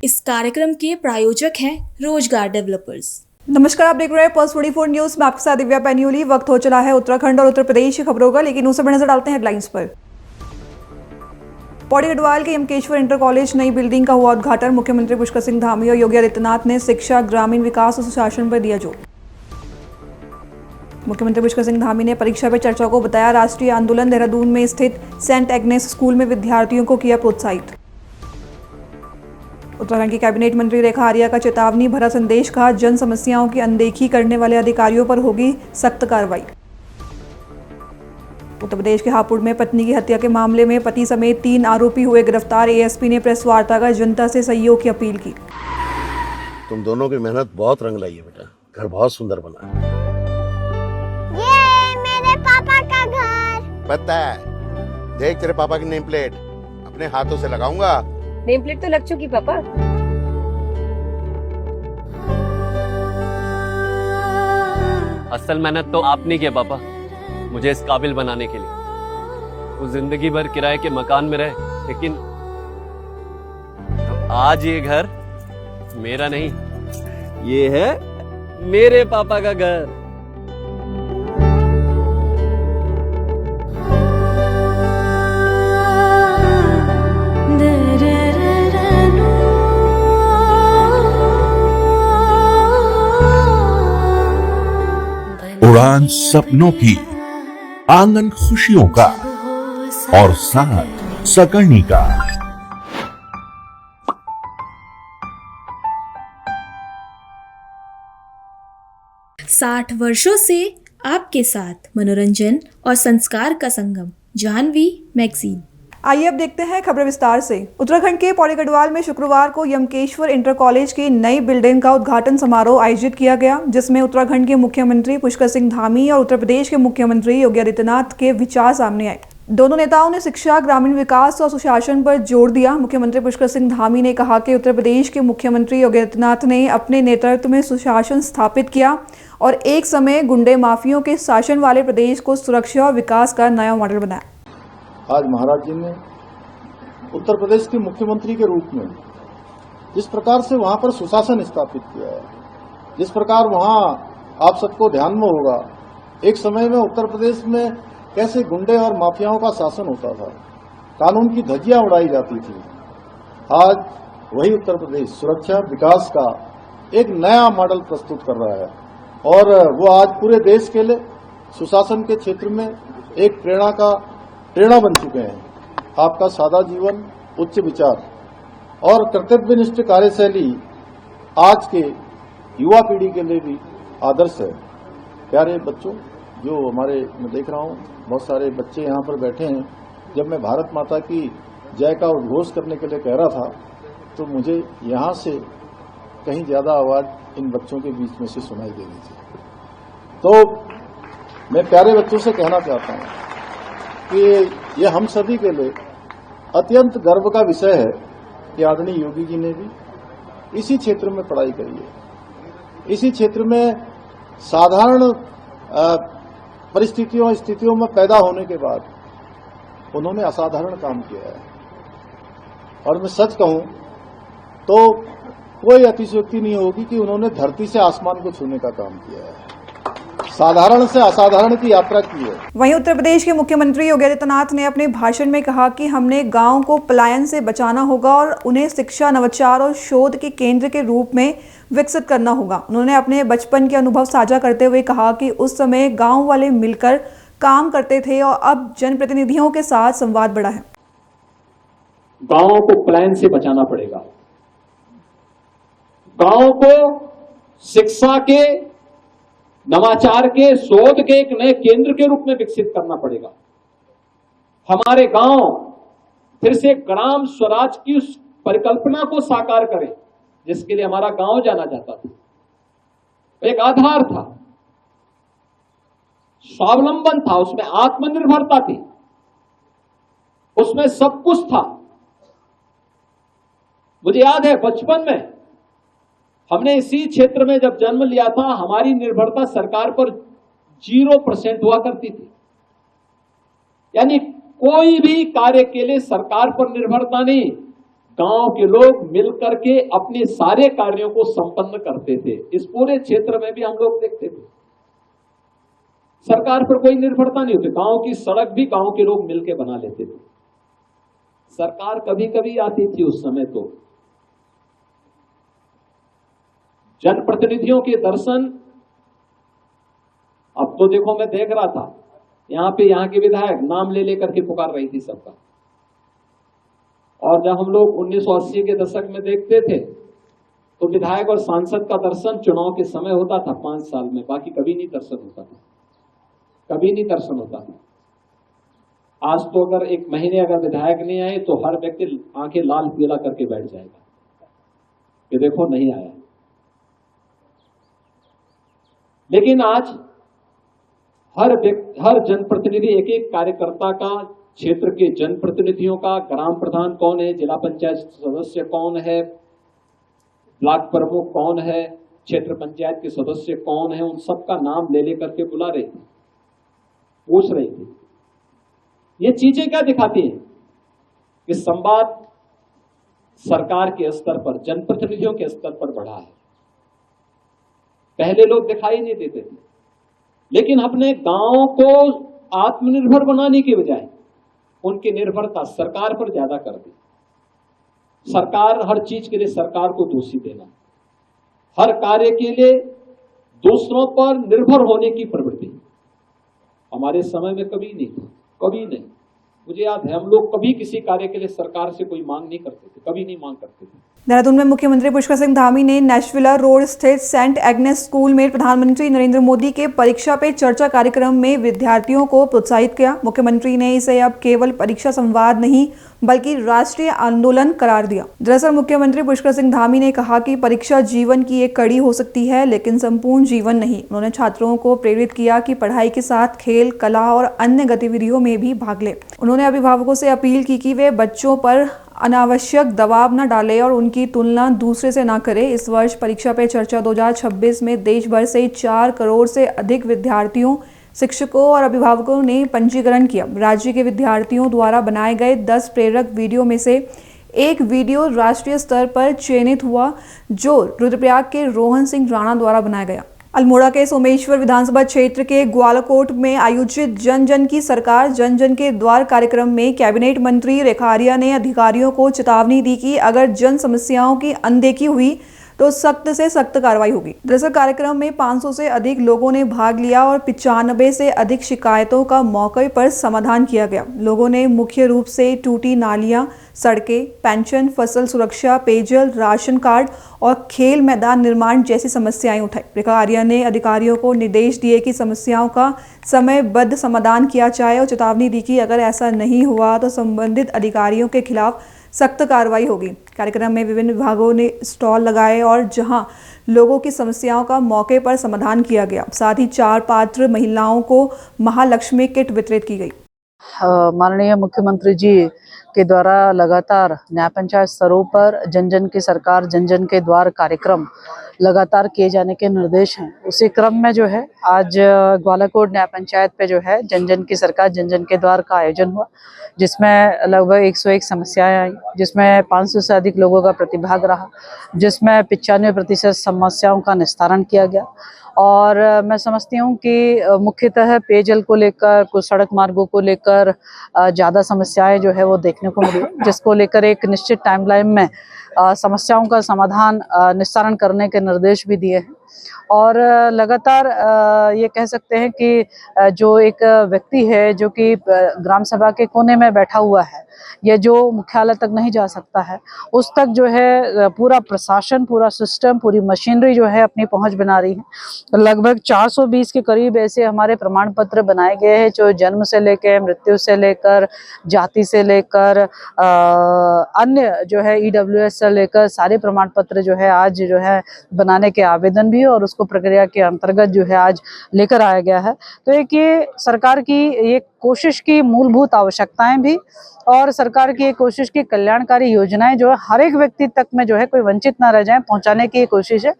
इस कार्यक्रम के प्रायोजक हैं रोजगार डेवलपर्स। नमस्कार, आप देख रहे हैं पल्स 24 न्यूज में आपके साथ दिव्या पैन्यूली। वक्त हो चला है उत्तराखंड और उत्तर प्रदेश की खबरों का, लेकिन उससे नजर डालते हैं हेडलाइंस पर। पौड़ी गढ़वाल के यमकेश्वर इंटर कॉलेज नई बिल्डिंग का हुआ उद्घाटन। मुख्यमंत्री पुष्कर सिंह धामी और योगी आदित्यनाथ ने शिक्षा, ग्रामीण विकास और सुशासन पर दिया जोर। मुख्यमंत्री पुष्कर सिंह धामी ने परीक्षा पे चर्चा को बताया राष्ट्रीय आंदोलन। देहरादून में स्थित सेंट एग्नेस स्कूल में विद्यार्थियों को किया प्रोत्साहित। उत्तराखंड की कैबिनेट मंत्री रेखा आर्या का चेतावनी भरा संदेश, कहा जन समस्याओं की अनदेखी करने वाले अधिकारियों पर होगी सख्त कार्रवाई। उत्तर प्रदेश के हापुड़ में पत्नी की हत्या के मामले में पति समेत 3 आरोपी हुए गिरफ्तार। एएसपी ने प्रेस वार्ता कर जनता से सहयोग की अपील की। तुम दोनों की मेहनत बहुत रंग लाई है बेटा, घर बहुत सुंदर बना है। ये मेरे पापा का घर। पता है, देख तेरे पापा की नेम प्लेट अपने हाथों से लगाऊंगा। नेम प्लेट तो लग चुकी पापा। असल मेहनत तो आपने की है पापा, मुझे इस काबिल बनाने के लिए। वो जिंदगी भर किराए के मकान में रहे, लेकिन आज ये घर मेरा नहीं, ये है मेरे पापा का घर। उड़ान सपनों की, आंगन खुशियों का और साथ सकर्णी का। साठ वर्षों से आपके साथ मनोरंजन और संस्कार का संगम, जाह्नवी मैगजीन। आइए अब देखते हैं खबरें विस्तार से। उत्तराखंड के पौड़ी गढ़वाल में शुक्रवार को यमकेश्वर इंटर कॉलेज की नई बिल्डिंग का उद्घाटन समारोह आयोजित किया गया, जिसमें उत्तराखंड के मुख्यमंत्री पुष्कर सिंह धामी और उत्तर प्रदेश के मुख्यमंत्री योगी आदित्यनाथ के विचार सामने आए। दोनों नेताओं ने शिक्षा, ग्रामीण विकास और सुशासन पर जोर दिया। मुख्यमंत्री पुष्कर सिंह धामी ने कहा कि उत्तर प्रदेश के मुख्यमंत्री योगी आदित्यनाथ ने अपने नेतृत्व में सुशासन स्थापित किया और एक समय गुंडे माफियों के शासन वाले प्रदेश को सुरक्षा और विकास का नया मॉडल बनाया। आज महाराज जी ने उत्तर प्रदेश के मुख्यमंत्री के रूप में जिस प्रकार से वहां पर सुशासन स्थापित किया है, जिस प्रकार वहां आप सबको ध्यान में होगा, एक समय में उत्तर प्रदेश में कैसे गुंडे और माफियाओं का शासन होता था, कानून की धज्जियां उड़ाई जाती थी। आज वही उत्तर प्रदेश सुरक्षा विकास का एक नया मॉडल प्रस्तुत कर रहा है और वो आज पूरे देश के लिए सुशासन के क्षेत्र में एक प्रेरणा बन चुके हैं। आपका सादा जीवन, उच्च विचार और कर्तव्यनिष्ठ कार्यशैली आज के युवा पीढ़ी के लिए भी आदर्श है। प्यारे बच्चों, जो हमारे मैं देख रहा हूं बहुत सारे बच्चे यहां पर बैठे हैं। जब मैं भारत माता की जय का उद्घोष करने के लिए कह रहा था, तो मुझे यहां से कहीं ज्यादा आवाज इन बच्चों के बीच में से सुनाई दे रही थी। तो मैं प्यारे बच्चों से कहना चाहता हूं कि ये हम सभी के लिए अत्यंत गर्व का विषय है कि आदरणीय योगी जी ने भी इसी क्षेत्र में पढ़ाई करी है। इसी क्षेत्र में साधारण स्थितियों में पैदा होने के बाद उन्होंने असाधारण काम किया है। और मैं सच कहूं तो कोई अतिशयोक्ति नहीं होगी कि उन्होंने धरती से आसमान को छूने का काम किया है, साधारण से असाधारण की यात्रा की है। वहीं उत्तर प्रदेश के मुख्यमंत्री योगी आदित्यनाथ ने अपने भाषण में कहा कि हमने गांव को पलायन से बचाना होगा और उन्हें शिक्षा, नवाचार और शोध के केंद्र के रूप में विकसित करना होगा। उन्होंने अपने बचपन के अनुभव साझा करते हुए कहा कि उस समय गांव वाले मिलकर काम करते थे और अब जनप्रतिनिधियों के साथ संवाद बढ़ा है। गांवों को पलायन से बचाना पड़ेगा, गांव को शिक्षा के, नवाचार के, शोध के एक नए केंद्र के रूप में विकसित करना पड़ेगा। हमारे गांव फिर से ग्राम स्वराज की उस परिकल्पना को साकार करें जिसके लिए हमारा गांव जाना जाता था। एक आधार था, स्वावलंबन था, उसमें आत्मनिर्भरता थी, उसमें सब कुछ था। मुझे याद है बचपन में हमने इसी क्षेत्र में जब जन्म लिया था, हमारी निर्भरता सरकार पर 0% हुआ करती थी। यानी कोई भी कार्य के लिए सरकार पर निर्भरता नहीं, गांव के लोग मिलकर के अपने सारे कार्यों को संपन्न करते थे। इस पूरे क्षेत्र में भी हम लोग देखते थे, सरकार पर कोई निर्भरता नहीं होती। गांव की सड़क भी गांव के लोग मिलकर बना लेते थे। सरकार कभी कभी आती थी उस समय, तो जनप्रतिनिधियों के दर्शन, अब तो देखो मैं देख रहा था यहाँ के विधायक नाम ले लेकर के पुकार रही थी सबका। और जब हम लोग 1980 के दशक में देखते थे तो विधायक और सांसद का दर्शन चुनाव के समय होता था 5 साल में, बाकी कभी नहीं दर्शन होता था, कभी नहीं दर्शन होता था। आज तो अगर 1 महीने अगर विधायक नहीं आए तो हर व्यक्ति आंखें लाल पीला करके बैठ जाएगा कि देखो नहीं आया। लेकिन आज हर जनप्रतिनिधि, एक एक कार्यकर्ता का, क्षेत्र के जनप्रतिनिधियों का, ग्राम प्रधान कौन है, जिला पंचायत सदस्य कौन है, ब्लॉक प्रमुख कौन है, क्षेत्र पंचायत के सदस्य कौन है, उन सबका नाम ले लेकर के बुला रही थी, पूछ रही थी। ये चीजें क्या दिखाती हैं कि संवाद सरकार के स्तर पर, जनप्रतिनिधियों के स्तर पर बढ़ा है। पहले लोग दिखाई नहीं देते थे, लेकिन अपने गांव को आत्मनिर्भर बनाने की बजाय उनकी निर्भरता सरकार पर ज्यादा कर दी। सरकार, हर चीज के लिए सरकार को दोषी देना, हर कार्य के लिए दूसरों पर निर्भर होने की प्रवृत्ति हमारे समय में कभी नहीं था, कभी नहीं। मुझे याद है हम लोग कभी किसी कार्य के लिए सरकार से कोई मांग नहीं करते थे, कभी नहीं मांग करते थे। देहरादून में मुख्यमंत्री पुष्कर सिंह धामी ने नेशविला रोड स्थित सेंट एग्नेस स्कूल में प्रधानमंत्री नरेंद्र मोदी के परीक्षा पे चर्चा कार्यक्रम में विद्यार्थियों को प्रोत्साहित किया। मुख्यमंत्री ने इसे अब केवल परीक्षा संवाद नहीं बल्कि राष्ट्रीय आंदोलन करार दिया। दरअसल मुख्यमंत्री पुष्कर सिंह धामी ने कहा कि परीक्षा जीवन की एक कड़ी हो सकती है, लेकिन संपूर्ण जीवन नहीं। उन्होंने छात्रों को प्रेरित किया कि पढ़ाई के साथ खेल, कला और अन्य गतिविधियों में भी भाग लें। उन्होंने अभिभावकों से अपील की कि वे बच्चों पर अनावश्यक दबाव न डालें और उनकी तुलना दूसरे से न करें। इस वर्ष परीक्षा पे चर्चा 2026 में देश भर से 4 करोड़ से अधिक विद्यार्थियों, शिक्षकों और अभिभावकों ने पंजीकरण किया। राज्य के विद्यार्थियों द्वारा बनाए गए 10 प्रेरक वीडियो में से एक वीडियो राष्ट्रीय स्तर पर चयनित हुआ, जो रुद्रप्रयाग के रोहन सिंह राणा द्वारा बनाया गया। अल्मोड़ा के सोमेश्वर विधानसभा क्षेत्र के ग्वालाकोट में आयोजित जन जन की सरकार जन जन के द्वार कार्यक्रम में कैबिनेट मंत्री रेखा आर्या ने अधिकारियों को चेतावनी दी कि अगर जन समस्याओं की अनदेखी हुई तो सख्त से सख्त कार्रवाई होगी। दरअसल कार्यक्रम में 500 से अधिक लोगों ने भाग लिया और 95 से अधिक शिकायतों का मौके पर समाधान किया गया। लोगों ने मुख्य रूप से टूटी नालियां, सड़कें, पेंशन, फसल सुरक्षा, पेयजल, राशन कार्ड और खेल मैदान निर्माण जैसी समस्याएं उठाई। रेखा आर्या ने अधिकारियों को निर्देश दिए कि समस्याओं का समयबद्ध समाधान किया जाए और चेतावनी दी कि अगर ऐसा नहीं हुआ तो संबंधित अधिकारियों के खिलाफ सख्त कार्रवाई होगी। कार्यक्रम में विभिन्न विभागों ने स्टॉल लगाए और जहां लोगों की समस्याओं का मौके पर समाधान किया गया। साथ ही 4 पात्र महिलाओं को महालक्ष्मी किट वितरित की गई। माननीय मुख्यमंत्री जी के द्वारा लगातार न्याय पंचायत स्तरों पर जन जन की सरकार जन जन के द्वार कार्यक्रम लगातार किए जाने के निर्देश हैं। उसी क्रम में जो है आज ग्वालाकोट न्याय पंचायत पे जो है जन जन की सरकार जन जन के द्वार का आयोजन हुआ, जिसमें लगभग 101 समस्याएं आई, जिसमें 500 से अधिक लोगों का प्रतिभाग रहा, जिसमें 95% समस्याओं का निस्तारण किया गया। और मैं समझती हूँ कि मुख्यतः पेयजल को लेकर, कुछ सड़क मार्गों को लेकर ज़्यादा समस्याएं जो है वो देखने को मिली, जिसको लेकर एक निश्चित टाइमलाइन में समस्याओं का समाधान निस्तारण करने के निर्देश भी दिए हैं। और लगातार ये कह सकते हैं कि जो एक व्यक्ति है जो कि ग्राम सभा के कोने में बैठा हुआ है, ये जो मुख्यालय तक नहीं जा सकता है, उस तक जो है पूरा प्रशासन, पूरा सिस्टम, पूरी मशीनरी जो है अपनी पहुंच बना रही है। लगभग 420 के करीब ऐसे हमारे प्रमाण पत्र बनाए गए हैं, जो जन्म से लेकर, मृत्यु से लेकर, जाति से लेकर, अन्य जो है EWS से लेकर सारे प्रमाण पत्र जो है आज जो है बनाने के आवेदन भी और उसको प्रक्रिया के अंतर्गत जो है आज लेकर आया गया है। तो एक ये सरकार की एक कोशिश की मूलभूत आवश्यकताएं भी और सरकार की ये कोशिश की कल्याणकारी योजनाएं जो है हर एक व्यक्ति तक में जो है कोई वंचित ना रह जाए, पहुंचाने की कोशिश है।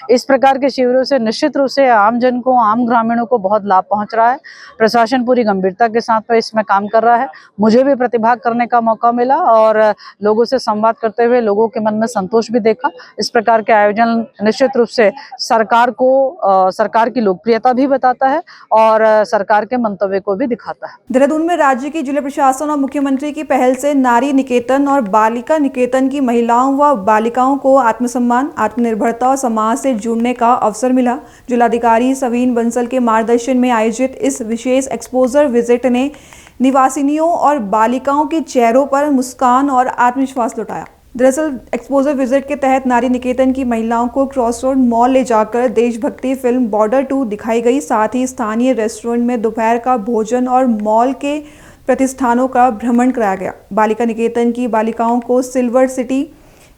इस प्रकार के शिविरों से निश्चित रूप से आम जन को, आम ग्रामीणों को बहुत लाभ पहुंच रहा है। प्रशासन पूरी गंभीरता के साथ में इसमें काम कर रहा है। मुझे भी प्रतिभाग करने का मौका मिला और लोगों से संवाद करते हुए लोगों के मन में संतोष भी देखा। इस प्रकार के आयोजन निश्चित रूप से सरकार को, सरकार की लोकप्रियता भी बताता है और सरकार के मंतव्य को भी दिखाता है। देहरादून में राज्य की जिला प्रशासन और मुख्यमंत्री की पहल से नारी निकेतन और बालिका निकेतन की महिलाओं व बालिकाओं को आत्मसम्मान, आत्मनिर्भरता और समाज से जुड़ने का अवसर मिला। जिलाधिकारी सवीन बंसल के मार्गदर्शन में आयोजित इस विशेष एक्सपोजर विजिट ने निवासिनियों और बालिकाओं के चेहरों पर मुस्कान और आत्मविश्वास लौटाया। दरअसल एक्सपोजर विजिट के तहत नारी निकेतन की महिलाओं को क्रॉस रोड मॉल ले जाकर देशभक्ति फिल्म बॉर्डर 2 दिखाई गई। साथ ही स्थानीय रेस्टोरेंट में दोपहर का भोजन और मॉल के प्रतिष्ठानों का भ्रमण कराया गया। बालिका निकेतन की बालिकाओं को सिल्वर सिटी,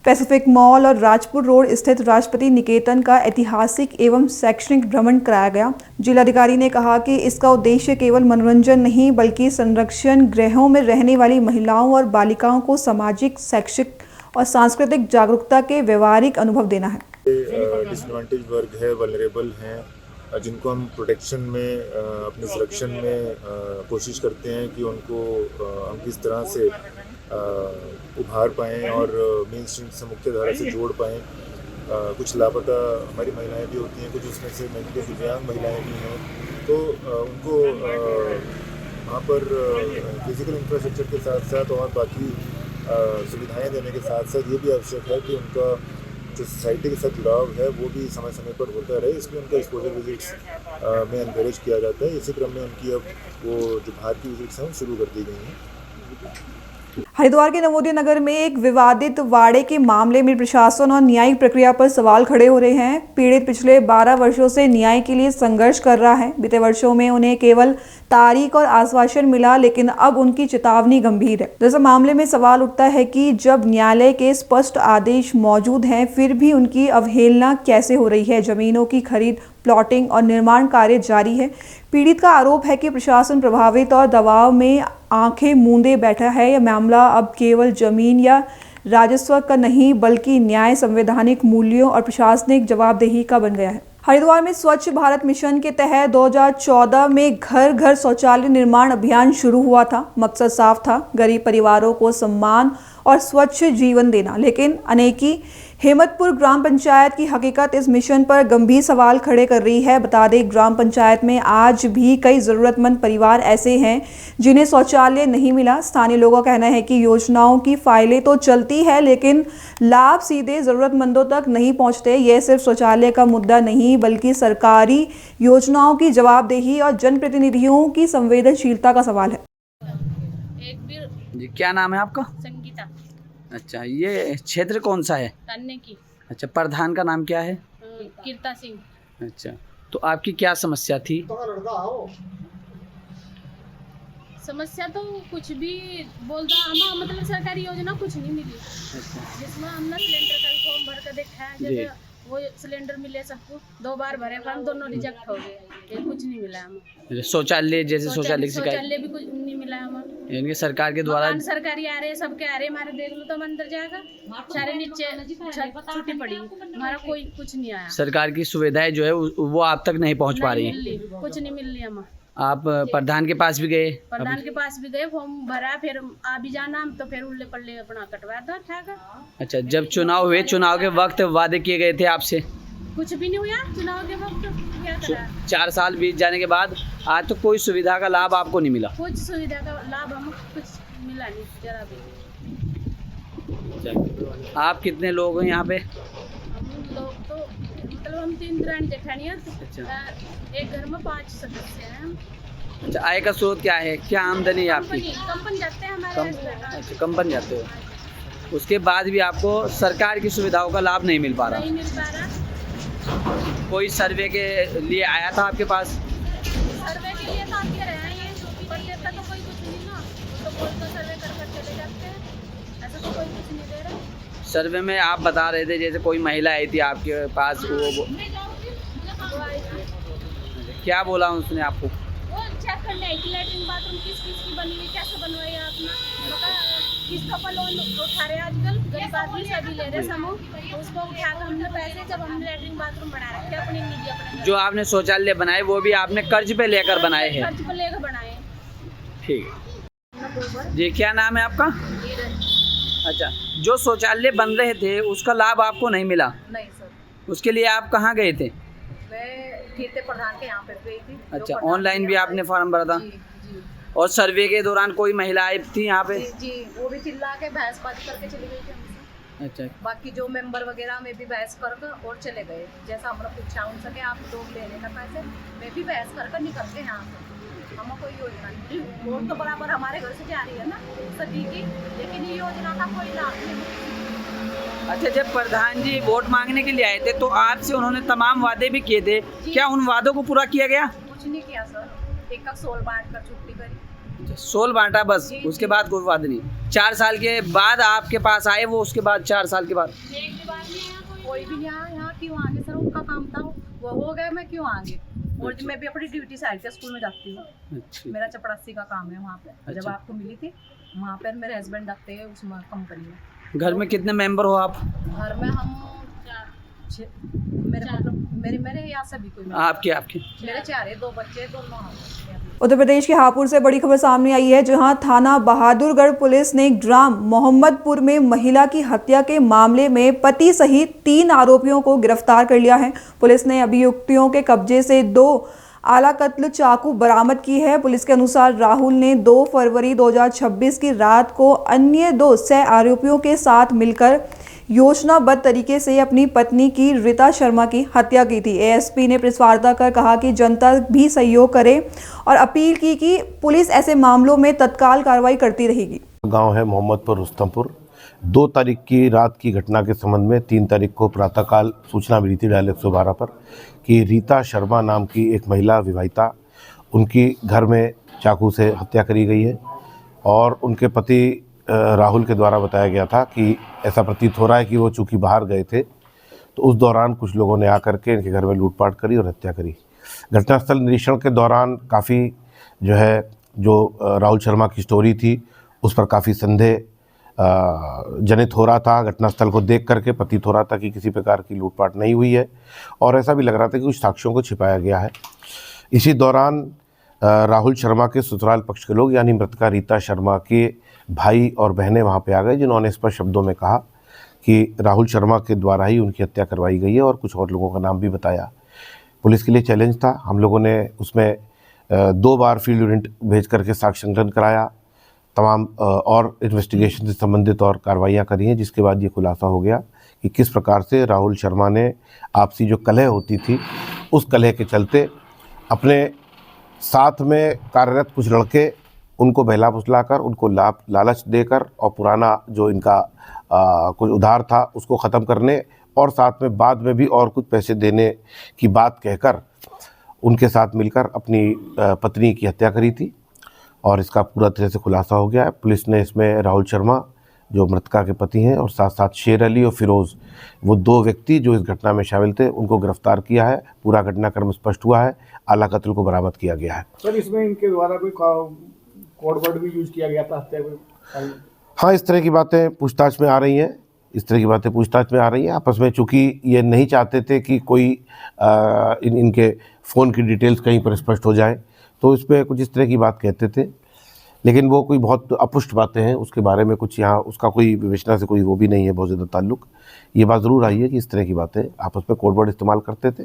पैसिफिक मॉल और राजपुर रोड स्थित राष्ट्रपति निकेतन का ऐतिहासिक एवं शैक्षणिक भ्रमण कराया गया। जिलाधिकारी ने कहा कि इसका उद्देश्य केवल मनोरंजन नहीं बल्कि संरक्षण गृहों में रहने वाली महिलाओं और बालिकाओं को सामाजिक, शैक्षिक और सांस्कृतिक जागरूकता के व्यवहारिक अनुभव देना है। डिसएडवांटेज वर्ग है, वल्नरेबल हैं, जिनको हम प्रोटेक्शन में, अपने संरक्षण में कोशिश करते हैं कि उनको हम किस तरह से उभार पाएँ और मेन स्ट्रीम से मुख्य धारा से जोड़ पाएँ। कुछ लापता हमारी महिलाएं भी होती हैं, कुछ उसमें से मेंटली दिव्यांग महिलाएं भी हैं, तो उनको वहाँ पर फिजिकल इंफ्रास्ट्रक्चर के साथ साथ और बाकी सुविधाएं देने के साथ साथ ये भी आवश्यक है कि उनका जो सोसाइटी के साथ जुड़ाव है वो भी समय समय पर होता रहे। इसलिए उनका एक्सपोजर विजिट्स में एनकरेज किया जाता है। इसी क्रम में उनकी अब वो जो बाहर की विजिट्स हैं शुरू कर दी गई हैं। हरिद्वार के नवोदय नगर में एक विवादित वाड़े के मामले में प्रशासन और न्यायिक प्रक्रिया पर सवाल खड़े हो रहे हैं। पीड़ित पिछले 12 वर्षों से न्याय के लिए संघर्ष कर रहा है। बीते वर्षों में उन्हें केवल तारीख और आश्वासन मिला, लेकिन अब उनकी चेतावनी गंभीर है। दरअसल मामले में सवाल उठता है कि जब न्यायालय के स्पष्ट आदेश मौजूद हैं, फिर भी उनकी अवहेलना कैसे हो रही है। जमीनों की खरीद, प्लॉटिंग और निर्माण कार्य जारी है। पीड़ित का आरोप है कि प्रशासन प्रभावित और दबाव में आंखें मूंदे बैठा है। यह मामला अब केवल जमीन या राजस्व का नहीं बल्कि न्याय, संवैधानिक मूल्यों और प्रशासनिक जवाबदेही का बन गया है। हरिद्वार में स्वच्छ भारत मिशन के तहत 2014 में घर घर शौचालय निर्माण अभियान शुरू हुआ था। मकसद साफ था, गरीब परिवारों को सम्मान और स्वच्छ जीवन देना। लेकिन अनेकी हेमतपुर ग्राम पंचायत की हकीकत इस मिशन पर गंभीर सवाल खड़े कर रही है। बता दें, ग्राम पंचायत में आज भी कई ज़रूरतमंद परिवार ऐसे हैं जिन्हें शौचालय नहीं मिला। स्थानीय लोगों का कहना है कि योजनाओं की फाइलें तो चलती है, लेकिन लाभ सीधे ज़रूरतमंदों तक नहीं पहुंचते। यह सिर्फ शौचालय का मुद्दा नहीं बल्कि सरकारी योजनाओं की जवाबदेही और जनप्रतिनिधियों की संवेदनशीलता का सवाल है। जी, क्या नाम है आपका? संगीता। अच्छा, ये क्षेत्र कौन सा है? तन्ने की। अच्छा, प्रधान का नाम क्या है? कीर्ता सिंह। अच्छा, तो आपकी क्या समस्या थी? समस्या तो कुछ भी बोलता हम, मतलब सरकारी योजना कुछ नहीं मिली। अच्छा, जिसमें हमने सिलेंडर का भी फॉर्म भर कर देखा है, जैसे वो सिलेंडर मिले सबको, 2 बार भरे फॉर्म, दोनों रिजेक्ट हो गए। ये कुछ नहीं मिला हमें। शौचालय, जैसे शौचालय भी कुछ नहीं मिला हमें। यानी सरकार के द्वारा सरकारी आ रहे, सबके आ रहे, हमारे देख लो तो हम अंदर जाएगा, सारे नीचे छुट्टी पड़ी, हमारा कोई कुछ नहीं आया। सरकार की सुविधाएं जो है वो आप तक नहीं पहुंच पा रही है। कुछ नहीं मिल रही हमें। आप प्रधान के पास भी गए? प्रधान के पास भी गए, फॉर्म भरा, फिर आ भी जाना तो फिर उल्ले पल्ले अपना कटवा दो। अच्छा, जब चुनाव हुए, चुनाव के वक्त वादे किए गए थे आपसे? कुछ भी नहीं हुआ चुनाव के वक्त। क्या करा? 4 साल बीत जाने के बाद आज तो कोई सुविधा का लाभ आपको नहीं मिला? कुछ सुविधा का लाभ हमको कुछ मिला नहीं, जरा भी। आप कितने लोग हैं यहाँ पे? हम लोग तो मतलब हम 3 दरानी जेठानियाँ। अच्छा। एक घर में 5 सदस्य हैं। अच्छा, आय का स्रोत क्या है? क्या आमदनी है आपकी? कंपनी जाते हैं हमारे। अच्छा, कंपनी जाते हो। उसके बाद भी आपको सरकार की सुविधाओं का लाभ नहीं मिल पा रहा? नहीं मिल पा रहा। कोई सर्वे के लिए आया था आपके पास? सर्वे के लिए तो आके रहे हैं, ये पर देता तो कोई कुछ नहीं ना, तो बोल तो सर्वे कर चले जाते हैं, ऐसा तो कोई कुछ नहीं दे रहा। सर्वे में आप बता रहे थे जैसे कोई महिला आई थी आपके पास, वो क्या बोला उसने आपको? वो चेक करने आई थी लैट्रिन बाथरूम किस की बनी हुई, कैसे बनवाई आपने? किस्तों पर लोन उठा रहे आजकल, गरीब आदमी सभी ले रहे समूह, तो उसको उठा कर हमने पैसे जब हमने लैट्रिन बाथरूम बना रखे अपने निजी अपने जो आपने शौचालय बनाए वो भी आपने कर्ज पे लेकर बनाए हैं? कर्ज पर लेकर बनाए। ठीक है जी, क्या नाम है आपका? अच्छा, जो शौचालय बन रहे थे उसका लाभ आपको नहीं मिला? नहीं सर। उसके लिए आप कहाँ गए थे? मैं कीर्ति प्रधान के यहाँ पे गई थी। अच्छा, ऑनलाइन भी आपने फॉर्म भरा था? जी। और सर्वे के दौरान कोई महिलाएं थी यहाँ पे? जी, वो भी चिल्ला के बहसबाजी करके चली गई थी हमसे। अच्छा, बाकी जो मेंबर वगैरह में भी बहस कर और चले गए, जैसा हमने पूछा उनसे कि आप लोग ले लेना पैसे, मैं भी बहस कर निकल के यहाँ से। हमें कोई योजना नहीं, वोट तो बराबर हमारे घर से जा रही है ना सभी की, लेकिन ये योजना का कोई लाभ नहीं। अच्छा, जब प्रधान जी वोट मांगने के लिए आए थे तो आपसे उन्होंने तमाम वादे भी किए थे, क्या उन वादों को पूरा किया गया? कुछ नहीं किया सर, एक का सोल बांट कर छुट्टी करी। सोल बांटा बस, उसके बाद कोई वादा नहीं। 4 साल के बाद आपके पास आए वो, उसके बाद 4 साल के बाद कोई भी यहाँ क्यों आगे सर? उनका काम था वो हो गया, मैं क्यों आगे? और मैं भी अपनी ड्यूटी साइड के स्कूल में जाती हूँ। अच्छा। मेरा चपरासी का काम है वहाँ पे। अच्छा। जब आपको मिली थी वहाँ पे मेरे हस्बैंड आते हैं उस कंपनी में। घर में कितने मेंबर हो आप? घर में हम मेरे यहाँ सभी कोई आपके मेरे 4 है, 2 बच्चे, दोनों हम। उत्तर प्रदेश के हापुड़ से बड़ी खबर सामने आई है, जहां थाना बहादुरगढ़ पुलिस ने ग्राम मोहम्मदपुर में महिला की हत्या के मामले में पति सहित 3 आरोपियों को गिरफ्तार कर लिया है। पुलिस ने अभियुक्तों के कब्जे से 2 आला कत्ल चाकू बरामद की है। पुलिस के अनुसार राहुल ने 2 फरवरी 2026 की रात को अन्य 2 सह आरोपियों के साथ मिलकर योजनाबद्ध तरीके से अपनी पत्नी की रीता शर्मा की हत्या की थी। एएसपी ने प्रेस वार्ता कर कहा कि जनता भी सहयोग करे और अपील की कि पुलिस ऐसे मामलों में तत्काल कार्रवाई करती रहेगी। गांव है मोहम्मदपुर रुस्तमपुर। 2 तारीख की रात की घटना के संबंध में 3 तारीख को प्रातःकाल सूचना मिली थी डायल 112 पर कि रीता शर्मा नाम की एक महिला विवाहिता, उनकी घर में चाकू से हत्या करी गई है और उनके पति राहुल के द्वारा बताया गया था कि ऐसा प्रतीत हो रहा है कि वो चूँकि बाहर गए थे तो उस दौरान कुछ लोगों ने आकर के इनके घर में लूटपाट करी और हत्या करी। घटनास्थल निरीक्षण के दौरान काफ़ी जो राहुल शर्मा की स्टोरी थी उस पर काफ़ी संदेह जनित हो रहा था। घटनास्थल को देख करके प्रतीत हो रहा था कि किसी प्रकार की लूटपाट नहीं हुई है और ऐसा भी लग रहा था कि कुछ साक्ष्यों को छिपाया गया है। इसी दौरान राहुल शर्मा के ससुराल पक्ष के लोग यानी मृतका रीता शर्मा के भाई और बहनें वहां पे आ गए, जिन्होंने स्पष्ट शब्दों में कहा कि राहुल शर्मा के द्वारा ही उनकी हत्या करवाई गई है और कुछ और लोगों का नाम भी बताया। पुलिस के लिए चैलेंज था। हम लोगों ने उसमें 2 बार फील्ड यूनिट भेज करके साक्ष्य संकलन कराया, तमाम और इन्वेस्टिगेशन से संबंधित और कार्रवाइयाँ करी हैं, जिसके बाद ये खुलासा हो गया कि किस प्रकार से राहुल शर्मा ने आपसी जो कलह होती थी उस कलह के चलते अपने साथ में कार्यरत कुछ लड़के उनको बहला फुसला कर, उनको लालच देकर और पुराना जो इनका कुछ उधार था उसको ख़त्म करने और साथ में बाद में भी और कुछ पैसे देने की बात कहकर उनके साथ मिलकर अपनी पत्नी की हत्या करी थी और इसका पूरा तरह से खुलासा हो गया है। पुलिस ने इसमें राहुल शर्मा जो मृतका के पति हैं और साथ साथ शेर अली और फिरोज़, वो 2 व्यक्ति जो इस घटना में शामिल थे, उनको गिरफ्तार किया है। पूरा घटनाक्रम स्पष्ट हुआ है, आला कत्ल को बरामद किया गया है। सर, इसमें इनके द्वारा कोई कोड वर्ड भी यूज किया गया था हत्या में? हाँ, इस तरह की बातें पूछताछ में आ रही हैं। आपस में चूँकि ये नहीं चाहते थे कि कोई इनके फ़ोन की डिटेल्स कहीं पर स्पष्ट हो जाए, तो इस पर कुछ इस तरह की बात कहते थे, लेकिन वो कोई बहुत अपुष्ट बातें हैं, उसके बारे में कुछ यहाँ उसका कोई विवेचना से कोई वो भी नहीं है बहुत ज़्यादा ताल्लुक़। ये बात ज़रूर आई है कि इस तरह की बातें आपस में कोड वर्ड इस्तेमाल करते थे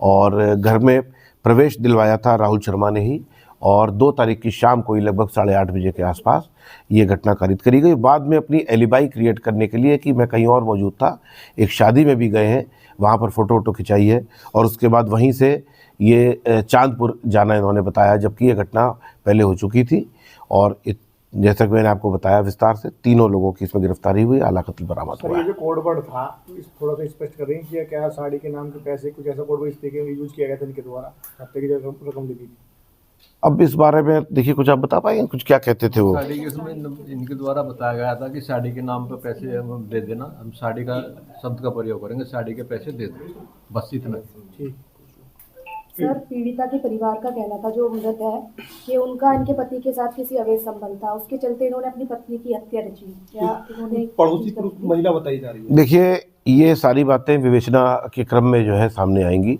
और घर में प्रवेश दिलवाया था राहुल शर्मा ने ही और 2 तारीख की शाम को ही लगभग 8:30 बजे के आसपास ये घटना कारित करी गई। बाद में अपनी एलिबाई क्रिएट करने के लिए कि मैं कहीं और मौजूद था, एक शादी में भी गए हैं, वहाँ पर फ़ोटो खिंचाई है और उसके बाद वहीं से ये चांदपुर जाना इन्होंने बताया, जबकि ये घटना पहले हो चुकी थी। और जैसा कि मैंने आपको बताया विस्तार से, 3 लोगों की इसमें गिरफ्तारी हुई, आला कत्ल बरामद हुआ। ये जो कोड वर्ड था थोड़ा सा स्पष्ट कर रही है, क्या साड़ी के नाम के पैसे कुछ ऐसा कोड वर्ड इस तरीके में यूज किया गया था इनके द्वारा, हत्या की रकम ली थी? अब इस बारे में देखिए, कुछ आप बता पाएंगे कुछ क्या कहते थे वो? साड़ी के उसमें इनके द्वारा बताया गया था कि साड़ी के नाम पर पैसे हम दे देना, हम साड़ी का शब्द का प्रयोग करेंगे, साड़ी के पैसे दे दो, बस इतना। सर, पीड़िता के परिवार का कहना था, जो मृत है, कि उनका इनके पति के साथ किसी अवैध संबंध था, उसके चलते इन्होंने अपनी पत्नी की हत्या रची। क्या इन्होंने पड़ोसी पुरुष महिला बताई जा रही है? देखिए, ये सारी बातें विवेचना के क्रम में जो है सामने आएंगी।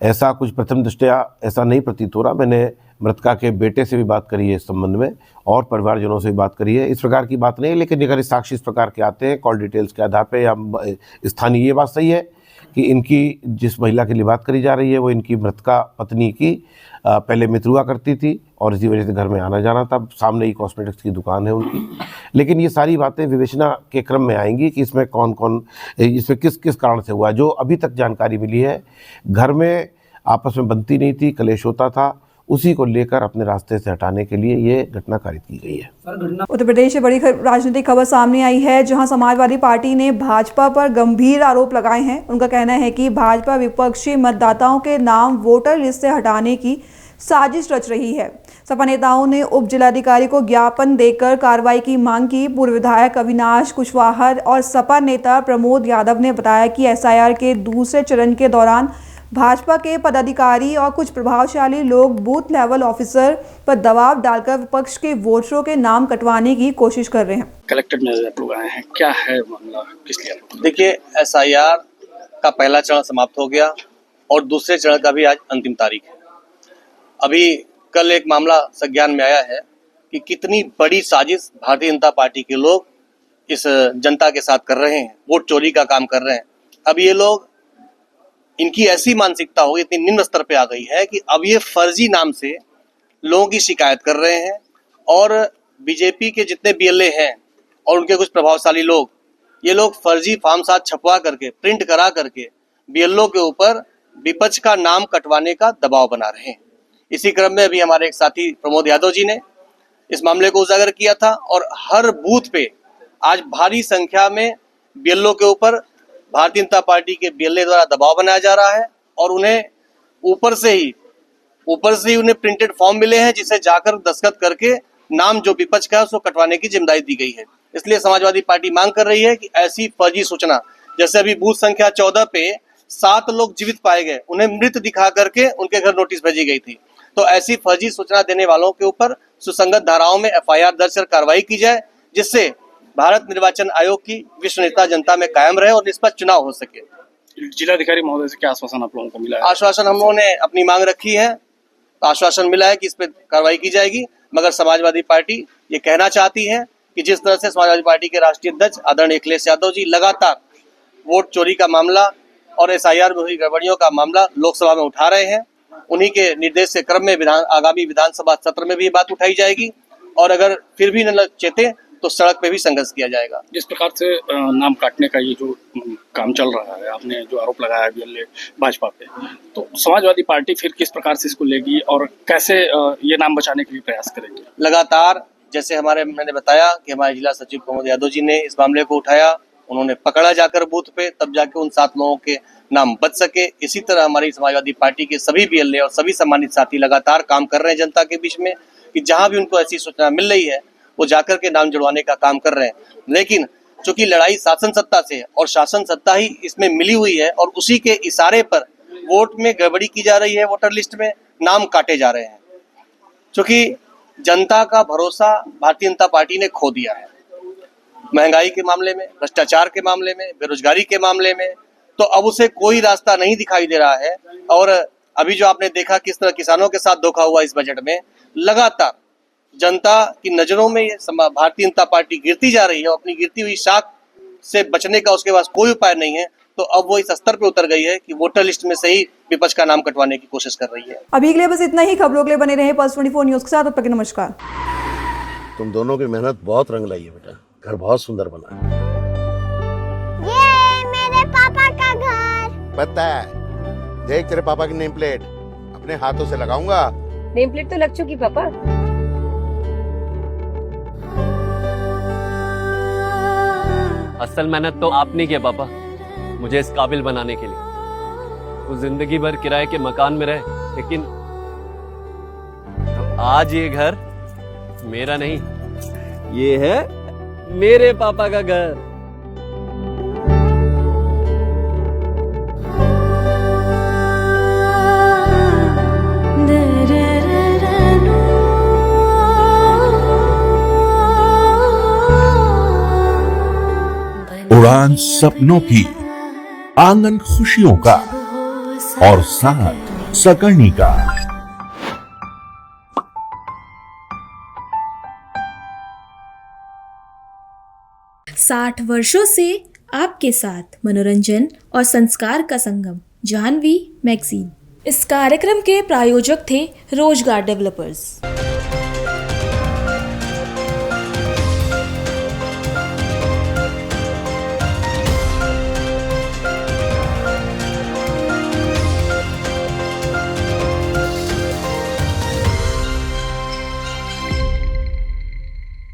ऐसा कुछ प्रथम दृष्टया ऐसा नहीं प्रतीत हो रहा। मैंने मृतका के बेटे से भी बात करी है इस संबंध में और परिवारजनों से भी बात करी है। इस प्रकार की बात नहीं है, लेकिन अगर साक्ष्य इस प्रकार के आते हैं कॉल डिटेल्स के आधार पे या स्थानीय, ये बात सही है कि इनकी जिस महिला के लिए बात करी जा रही है वो इनकी मृतका पत्नी की पहले मित्र हुआ करती थी और इसी वजह से घर में आना जाना था। सामने ही कॉस्मेटिक्स की दुकान है उनकी। लेकिन ये सारी बातें विवेचना के क्रम में आएंगी कि इसमें कौन कौन, इसमें किस किस कारण से हुआ। जो अभी तक जानकारी मिली है, घर में आपस में बनती नहीं थी, कलेश होता था, उसी को लेकर अपने रास्ते से हटाने के लिए ये घटना कारित की गई है। उत्तर प्रदेश से बड़ी राजनीतिक खबर सामने आई है, जहां समाजवादी पार्टी ने भाजपा पर गंभीर आरोप लगाए हैं। उनका कहना है कि भाजपा विपक्षी मतदाताओं के नाम वोटर लिस्ट से हटाने की साजिश रच रही है। सपा नेताओं ने उप जिलाधिकारी को ज्ञापन देकर कार्रवाई की मांग की। पूर्व विधायक अविनाश कुशवाहा और सपा नेता प्रमोद यादव ने बताया कि एसआईआर के दूसरे चरण के दौरान भाजपा के पदाधिकारी और कुछ प्रभावशाली लोग बूथ लेवल ऑफिसर पर दबाव डालकर विपक्ष के वोटरों के नाम कटवाने की कोशिश कर रहे हैं। कलेक्टेड में अप्रूव आए हैं, क्या है मामला, किस लिए? देखिए, एसआईआर का पहला चरण समाप्त हो गया और दूसरे चरण का भी आज अंतिम तारीख है। अभी कल एक मामला संज्ञान में आया है कि कितनी बड़ी साजिश भारतीय जनता पार्टी के लोग इस जनता के साथ कर रहे हैं, वोट चोरी का काम कर रहे हैं। अब ये लोग, इनकी ऐसी मानसिकता हो, इतनी निम्न स्तर पे आ गई है कि अब ये फर्जी नाम से लोगों की शिकायत कर रहे हैं और बीजेपी के जितने बीएलए हैं और उनके कुछ प्रभावशाली लोग, ये लोग फर्जी फॉर्म साथ छपवा करके, प्रिंट करा करके बीएलओ के ऊपर विपक्ष का नाम कटवाने का दबाव बना रहे हैं। इसी क्रम में अभी हमारे एक साथी प्रमोद यादव जी ने इस मामले को उजागर किया था और हर बूथ पे आज भारी संख्या में बीएलओ के ऊपर भारतीय जनता पार्टी के बीएलए द्वारा दबाव बनाया जा रहा है और उन्हें ऊपर से ही उन्हें प्रिंटेड फॉर्म मिले हैं जिसे जाकर दस्तखत करके नाम जो विपक्ष का है उसको कटवाने की जिम्मेदारी दी गई है। इसलिए समाजवादी पार्टी मांग कर रही है कि ऐसी फर्जी सूचना, जैसे अभी बूथ संख्या 14 पे 7 लोग जीवित पाए गए, उन्हें मृत दिखा करके उनके घर नोटिस भेजी गई थी, तो ऐसी फर्जी सूचना देने वालों के ऊपर सुसंगत धाराओं में एफआईआर दर्ज कर कार्रवाई की जाए, जिससे भारत निर्वाचन आयोग की विश्वसनीयता जनता में कायम रहे और निष्पक्ष चुनाव हो सके। जिलाधिकारी महोदय से क्या आश्वासन आप लोगों को मिला है? आश्वासन हम लोगों ने अपनी मांग रखी है, आश्वासन मिला है कि इस पर कार्रवाई की जाएगी, मगर समाजवादी पार्टी ये कहना चाहती है कि जिस तरह से समाजवादी पार्टी के राष्ट्रीय अध्यक्ष आदरणीय अखिलेश यादव जी लगातार वोट चोरी का मामला और एसआईआर में हुई गड़बड़ियों का मामला लोकसभा में उठा रहे हैं, उन्हीं के निर्देश के क्रम में आगामी विधानसभा सत्र में भी ये बात उठाई जाएगी और अगर फिर भी न चेते तो सड़क पे भी संघर्ष किया जाएगा। जिस प्रकार से नाम काटने का ये जो काम चल रहा है, आपने जो आरोप लगाया है भाजपा पे, तो समाजवादी पार्टी फिर किस प्रकार से इसको लेगी और कैसे ये नाम बचाने के लिए प्रयास करेगी? लगातार, जैसे मैंने बताया कि हमारे जिला सचिव प्रमोद यादव जी ने इस मामले को उठाया, उन्होंने पकड़ा जाकर बूथ पे, तब जाके उन 7 लोगों के नाम बच सके। इसी तरह हमारी समाजवादी पार्टी के सभी बीएलए और सभी सम्मानित साथी लगातार काम कर रहे हैं जनता के बीच में कि जहां भी उनको ऐसी सूचना मिल रही है वो जाकर के नाम जुड़वाने का काम कर रहे हैं। लेकिन चूंकि लड़ाई शासन सत्ता से है और शासन सत्ता ही इसमें मिली हुई है और उसी के इशारे पर वोट में गड़बड़ी की जा रही है, वोटर लिस्ट में नाम काटे जा रहे हैं। चूंकि जनता का भरोसा भारतीय जनता पार्टी ने खो दिया है, महंगाई के मामले में, भ्रष्टाचार के मामले में, बेरोजगारी के मामले में, तो अब उसे कोई रास्ता नहीं दिखाई दे रहा है। और अभी जो आपने देखा किस तरह किसानों के साथ धोखा हुआ इस बजट में, लगातार जनता की नजरों में ये भारतीय जनता पार्टी गिरती जा रही है और अपनी गिरती हुई शाख से बचने का उसके पास कोई उपाय नहीं है। तो अब वो इस स्तर पे उतर गई है कि वोटर लिस्ट में से ही विपक्ष का नाम कटवाने की कोशिश कर रही है। अभी के लिए बस इतना ही। खबरों के लिए बने रहे पल्स 24 न्यूज के साथ। तब तक के नमस्कार। तुम दोनों की मेहनत बहुत रंग लाई है बेटा, घर बहुत सुंदर बना है। ये मेरे पापा का घर। पता है, देख तेरे पापा की नेम प्लेट अपने हाथों से लगाऊंगा। नेम प्लेट तो लग चुकी पापा। असल मेहनत तो आपने की है पापा, मुझे इस काबिल बनाने के लिए। वो जिंदगी भर किराए के मकान में रहे, लेकिन तो आज ये घर मेरा नहीं, ये है मेरे पापा का घर। उड़ान सपनों की, आंगन खुशियों का और साथ सकर्णी का। साठ वर्षों से आपके साथ मनोरंजन और संस्कार का संगम, जाह्नवी मैगजीन। इस कार्यक्रम के प्रायोजक थे रोजगार डेवलपर्स।